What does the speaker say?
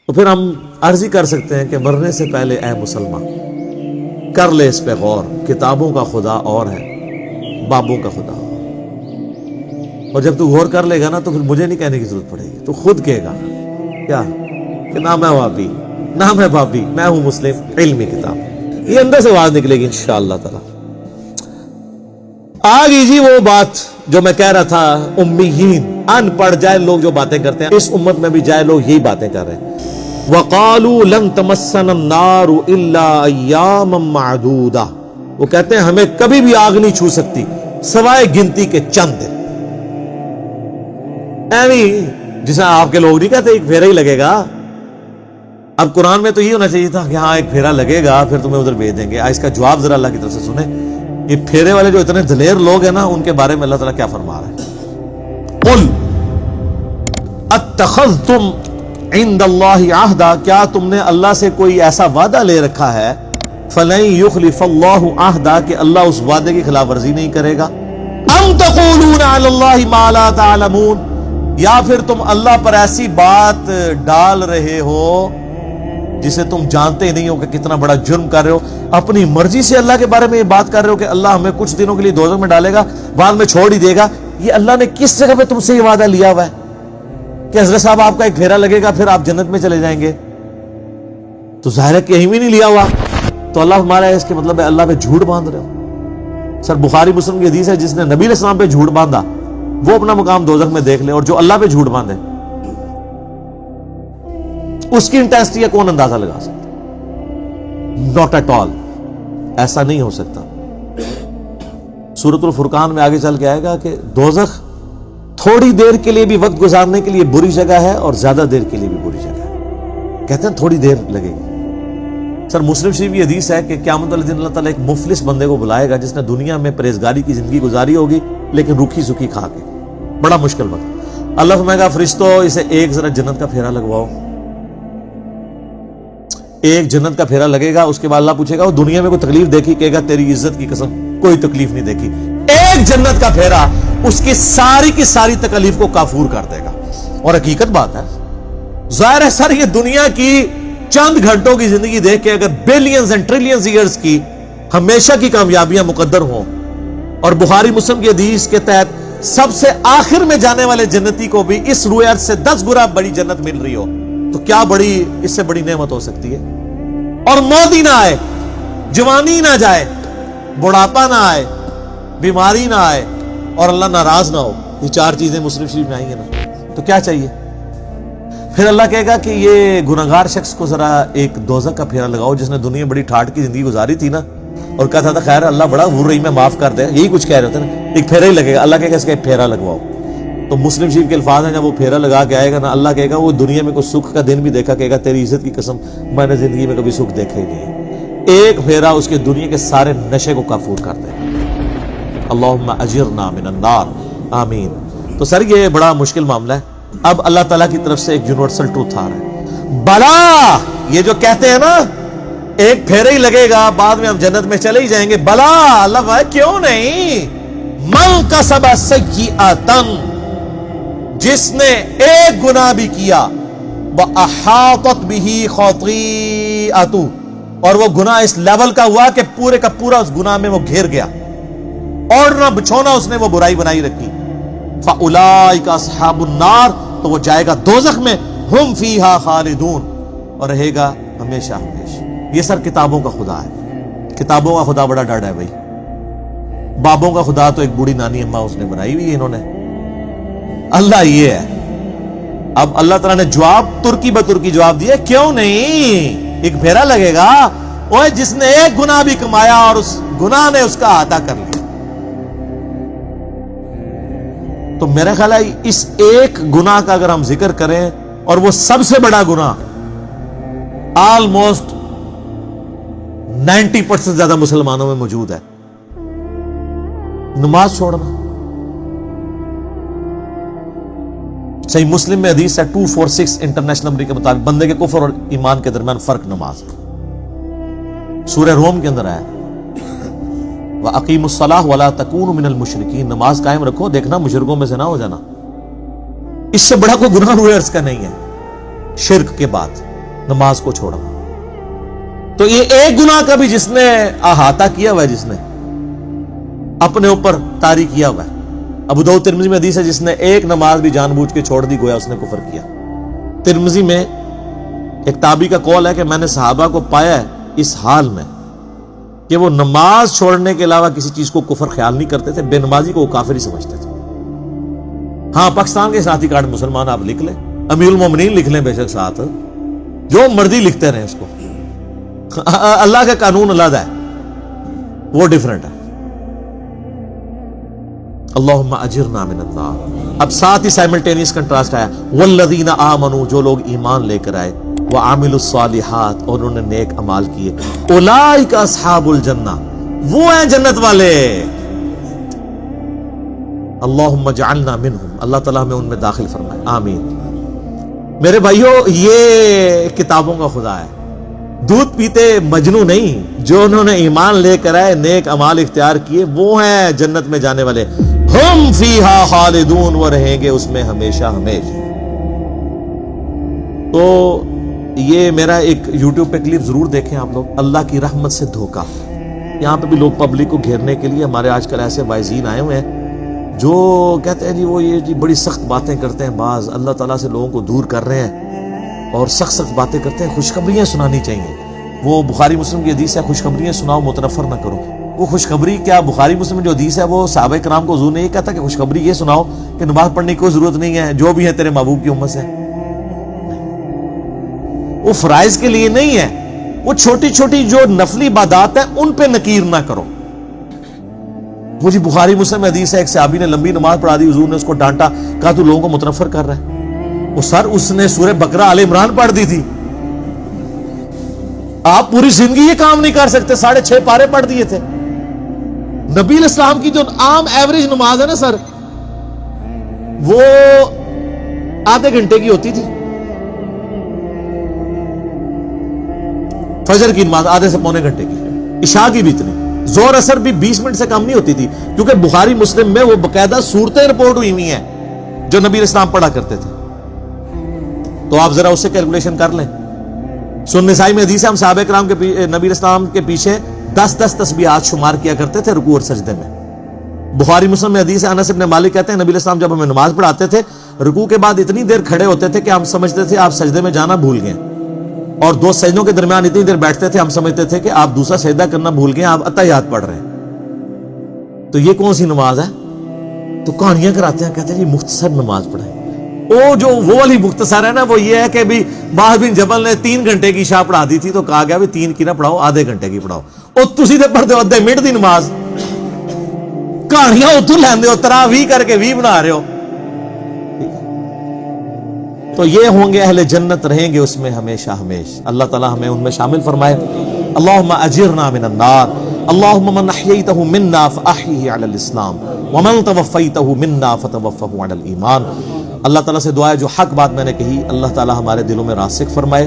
تو پھر ہم عرض ہی کر سکتے ہیں کہ مرنے سے پہلے اے مسلمان کر لے اس پہ غور، کتابوں کا خدا اور ہے، بابوں کا خدا اور۔ اور جب تو غور کر لے گا نا تو پھر مجھے نہیں کہنے کی ضرورت پڑے گی، تو خود کہے گا کیا کہ نہ میں وہابی نہ میں بابی، میں ہوں مسلم، علمی کتاب۔ یہ اندر سے آواز نکلے گی انشاءاللہ تعالی۔ آگئی جی وہ بات جو میں کہہ رہا تھا، امیین، ان پڑھ جائے لوگ جو باتیں کرتے ہیں، اس امت میں بھی جائے لوگ یہی باتیں کر رہے ہیں۔ وَقَالُوا لَن تَمَسَّنَا النَّارُ إِلَّا أَيَّامًا مَّعْدُودَةً، وہ کہتے ہیں ہمیں کبھی بھی آگ نہیں چھو سکتی سوائے گنتی کے چند دن۔ جسے آپ کے لوگ نہیں کہتے ایک پھیرا ہی لگے گا۔ اب قرآن میں تو یہ ہونا چاہیے تھا کہ ہاں ایک پھیرا لگے گا پھر تمہیں ادھر بھیج دیں گے۔ اس کا جواب ذرا اللہ کی طرف سے سنیں۔ یہ پھیرے والے جو اتنے دلیر لوگ ہیں نا، ان کے بارے میں اللہ تعالیٰ کیا فرما رہا ہے؟ قُلْ اتخذتم عند اللہ عہدا، کیا تم نے اللہ سے کوئی ایسا وعدہ لے رکھا ہے؟ فلن یخلف اللہ عہدا، کہ اللہ اس وعدے کی خلاف ورزی نہیں کرے گا۔ ام تقولون علی اللہ ما لا تعلمون، یا پھر تم اللہ پر ایسی بات ڈال رہے ہو جسے تم جانتے نہیں ہو کہ کتنا بڑا جرم کر رہے ہو۔ اپنی مرضی سے اللہ کے بارے میں یہ بات کر رہے ہو کہ اللہ ہمیں کچھ دنوں کے لیے دوزخ میں ڈالے گا، بعد میں چھوڑ ہی دے گا۔ یہ اللہ نے کس جگہ پہ تم سے یہ وعدہ لیا ہوا ہے کہ حضرت صاحب آپ کا ایک پھیرا لگے گا پھر آپ جنت میں چلے جائیں گے؟ تو ظاہر ہے کہ کہیں بھی نہیں لیا ہوا۔ تو اللہ ہمارا اس کے مطلب ہے اللہ پہ جھوٹ باندھ رہے ہو۔ سر بخاری مسلم کی حدیث ہے، جس نے نبی علیہ السلام پہ جھوٹ باندھا وہ اپنا مقام دوزخ میں دیکھ لے، اور جو اللہ پہ جھوٹ باندھے اس کی انٹینسٹی کا کون اندازہ لگا سکتا؟ ناٹ ایٹ آل، ایسا نہیں ہو سکتا۔ سورۃ الفرقان میں آگے چل کے آئے گا کہ دوزخ تھوڑی دیر کے لیے بھی وقت گزارنے کے لیے بری جگہ ہے اور زیادہ دیر کے لیے بھی بری جگہ ہے۔ کہتے ہیں تھوڑی دیر لگے گی۔ سر مسلم شریف یہ حدیث ہے کہ قیامت والے دن اللہ تعالیٰ ایک مفلس بندے کو بلائے گا جس نے دنیا میں پرہیزگاری کی زندگی گزاری ہوگی لیکن روکھی سکھی کھا کے، بڑا مشکل وقت۔ اللہ فرمائے گا فرشتوں اسے ایک ذرا جنت کا پھیرا لگواؤ۔ ایک جنت کا پھیرا لگے گا، اس کے بعد اللہ پوچھے گا وہ دنیا میں کوئی تکلیف دیکھی؟ کہے گا تیری عزت کی قسم کوئی تکلیف نہیں دیکھی۔ ایک جنت کا پھیرا اس کی ساری تکلیف کو کافور کر دے گا۔ اور حقیقت بات ہے، ظاہر ہے سر یہ دنیا کی چند گھنٹوں کی زندگی دیکھ کے اگر بلینز اینڈ ٹریلینز ایئرز کی ہمیشہ کی کامیابیاں مقدر ہوں، اور بخاری مسلم کی حدیث کے تحت سب سے آخر میں جانے والے جنتی کو بھی اس روئے ارض سے 10 گنا بڑی جنت مل رہی ہو، تو کیا بڑی اس سے بڑی نعمت ہو سکتی ہے؟ اور موت ہی نہ آئے، جوانی نہ جائے، بڑھاپا نہ آئے، بیماری نہ آئے، اور اللہ ناراض نہ ہو۔ یہ 4 چیزیں مسلم شریف میں آئی ہیں نا، تو کیا چاہیے؟ پھر اللہ کہے گا کہ یہ گناہگار شخص کو ذرا ایک دوزخ کا پھیرا لگاؤ جس نے دنیا بڑی ٹھاٹ کی زندگی گزاری تھی نا، اور کہا تھا خیر اللہ بڑا غور رہی میں معاف کر دے، یہی کچھ کہہ رہے ہوتے ہیں نا، ایک پھیرا ہی لگے گا۔ اللہ کہے گا اس کا ایک پھیرا لگواؤ۔ تو مسلم شریف کے الفاظ ہیں جب وہ پھیرا لگا کے آئے گا نا، اللہ کہے گا وہ دنیا میں کوئی سکھ کا دن بھی دیکھا؟ کہے گا تیری عزت کی قسم میں نے زندگی میں کبھی سکھ دیکھا ہی نہیں۔ ایک پھیرا اس کے دنیا کے سارے نشے کو کافور کر دے گا۔ اللہم اجرنا من النار، آمین۔ تو سر یہ بڑا مشکل معاملہ ہے۔ اب اللہ تعالیٰ کی طرف سے ایک یونیورسل ٹروتھ آ رہا ہے، بلا یہ جو کہتے ہیں نا ایک پھیرا ہی لگے گا بعد میں ہم جنت میں چلے ہی جائیں گے، بلا اللہ بھائی کیوں نہیں؟ من کسب سیئۃ، جس نے ایک گناہ بھی کیا، وَأَحَاطَتْ بِهِ خَطِيئَتُهُ، اور وہ گناہ اس لیول کا ہوا کہ پورے کا پورا اس گناہ میں وہ گھیر گیا، اور نہ بچھونا اس نے وہ برائی بنائی رکھی، فَأُولَئِكَ أَصْحَابُ النَّارِ، تو وہ جائے گا دوزخ میں، ہم فیہا خالدون، اور رہے گا ہمیشہ ہمیشہ۔ یہ سر کتابوں کا خدا ہے۔ کتابوں کا خدا بڑا ڈاڈا ہے بھائی۔ بابوں کا خدا تو ایک بوڑھی نانی اماں اس نے بنائی ہوئی ہے انہوں نے۔ اللہ یہ ہے۔ اب اللہ تعالیٰ نے جواب ترکی بترکی جواب دیا، کیوں نہیں؟ ایک پھیرا لگے گا، اوہ جس نے ایک گناہ بھی کمایا اور اس گناہ نے اس کا احاطہ کر لیا۔ تو میرا خیال ہے اس ایک گناہ کا اگر ہم ذکر کریں، اور وہ سب سے بڑا گناہ آلموسٹ 90% زیادہ مسلمانوں میں موجود ہے، نماز چھوڑنا۔ صحیح مسلم میں حدیث ہے 246 انٹرنیشنل نمبر کے مطابق، بندے کے کفر اور ایمان کے درمیان فرق نماز۔ سورہ روم کے اندر آیا وَأَقِيمُوا الصَّلَاةَ وَلَا تَكُونُوا مِنَ الْمُشْرِكِينَ، نماز قائم رکھو، دیکھنا مشرکوں میں سے نہ ہو جانا۔ اس سے بڑا کوئی گناہ روئے ارض کا نہیں ہے شرک کے بعد۔ نماز کو چھوڑا. تو یہ ایک گناہ کا بھی جس نے احاطہ کیا ہوا ہے، جس نے اپنے اوپر طاری کیا ہوا ہے. ابو داؤد ترمذی میں حدیث ہے جس نے ایک نماز بھی جان بوجھ کے چھوڑ دی گویا اس نے کفر کیا. ترمذی میں ایک تابعی کا قول ہے کہ میں نے صحابہ کو پایا ہے اس حال میں کہ وہ نماز چھوڑنے کے علاوہ کسی چیز کو کفر خیال نہیں کرتے تھے، بے نمازی کو وہ کافر ہی سمجھتے تھے. ہاں پاکستان کے ساتھی کارڈ مسلمان آپ لکھ لیں، امیر المومنین لکھ لیں بے شک، ساتھ جو مرضی لکھتے رہیں اس کو، اللہ کا قانون علیحدہ ہے، وہ ڈیفرنٹ ہے. اللہم اجرنا من النار. اب ساتھ ہی سائملٹینیس کنٹراسٹ آیا، والذین آمنوا، جو لوگ ایمان لے کر آئے، وعملوا الصالحات، اور انہوں نے نیک اعمال کیے، اولئک اصحاب الجنہ، وہ ہیں جنت والے. اللہم اجعلنا منہم، اللہ تعالیٰ ہمیں ان میں داخل فرمائے، آمین. میرے بھائیو، یہ کتابوں کا خدا ہے، دودھ پیتے مجنو نہیں. جو انہوں نے ایمان لے کر آئے، نیک اعمال اختیار کیے، وہ ہیں جنت میں جانے والے. ہم فیہا خالدون، وہ رہیں گے اس میں ہمیشہ ہمیشہ. تو یہ میرا ایک یوٹیوب پہ کلپ ضرور دیکھیں آپ لوگ، اللہ کی رحمت سے دھوکہ. یہاں پہ بھی لوگ پبلک کو گھیرنے کے لیے ہمارے آج کل ایسے وائزین آئے ہوئے ہیں جو کہتے ہیں جی وہ یہ جی بڑی سخت باتیں کرتے ہیں، بعض اللہ تعالیٰ سے لوگوں کو دور کر رہے ہیں اور سخت باتیں کرتے ہیں. خوشخبریاں سنانی چاہیے. وہ بخاری مسلم کی حدیث ہے، خوشخبریاں سناؤ متنفر نہ کرو. وہ خوشخبری کیا، بخاری مسلم جو حدیث ہے وہ صحابہ کرام کو حضور نے یہ کہتا کہ خوشخبری یہ سناؤ کہ نماز پڑھنے کی کوئی ضرورت نہیں ہے، جو بھی ہے تیرے محبوب کی امت سے. وہ فرائض کے لیے نہیں ہے، وہ چھوٹی چھوٹی جو نفلی عبادات ہیں ان پہ نکیر نہ کرو. وہ جی بخاری مسلم میں حدیث ہے، ایک صحابی نے لمبی نماز پڑھا دی، حضور نے اس کو ڈانٹا، کہا تو لوگوں کو متنفر کر رہا ہے. وہ سر اس نے سورہ بقرہ آل عمران پڑھ دی تھی. آپ پوری زندگی یہ کام نہیں کر سکتے، 6.5 پارے پڑھ دیے تھے. نبی علیہ السلام کی جو عام ایوریج نماز ہے نا سر، وہ آدھے گھنٹے کی ہوتی تھی. فجر کی نماز آدھے سے پونے گھنٹے کی، عشاء کی بھی اتنی، ظہر اثر بھی 20 منٹ سے کم نہیں ہوتی تھی، کیونکہ بخاری مسلم میں وہ باقاعدہ صورتیں رپورٹ ہوئی ہوئی ہیں جو نبی علیہ السلام پڑھا کرتے تھے. تو آپ ذرا اس سے کیلکولیشن کر لیں. سنن نسائی میں حدیث ہے، ہم صحابہ کرام کے نبی علیہ السلام کے پیچھے 10 تسبیحات شمار کیا کرتے تھے رکوع اور سجدے میں. بخاری مسلم میں حدیث ہے، انس بن مالک کہتے ہیں نبی علیہ السلام جب ہمیں نماز پڑھاتے تھے، رکوع کے بعد اتنی دیر کھڑے ہوتے تھے کہ ہم سمجھتے تھے آپ سجدے میں جانا بھول گئے، اور 2 سجدوں کے درمیان اتنی دیر بیٹھتے تھے ہم سمجھتے تھے کہ آپ دوسرا سجدہ کرنا بھول گئے، آپ اتحیات پڑھ رہے ہیں. تو یہ کون سی نماز ہے؟ تو کہانیاں کراتے ہیں، کہتے ہیں جی مختصر نماز پڑھیں. وہ والی مختصر ہے نا، وہ یہ ہے کہ بھی معاذ بن جبل نے 3 گھنٹے کی عشاء پڑھا دی تھی تو کہا گیا بھی 3 کی نہ پڑھاؤ، آدھے گھنٹے کی پڑھاؤ. اور تسی تے پڑھتے ہو آدھے منٹ دی نماز، کہانیاں اتو لیندے ہو، تراویح کر کے 20 بنا رہے ہو. تو یہ ہوں گے اہل جنت، رہیں گے اس میں ہمیشہ ہمیشہ. اللہ تعالی ہمیں ان میں شامل فرمائے. اللہم اجرنا من النار. اللہم من احییتہ منا فاحیہ علی الاسلام ومن توفیتہ منا فتوفہ علی الایمان. اللہ تعالیٰ سے دعا ہے جو حق بات میں نے کہی اللہ تعالیٰ ہمارے دلوں میں راسخ فرمائے.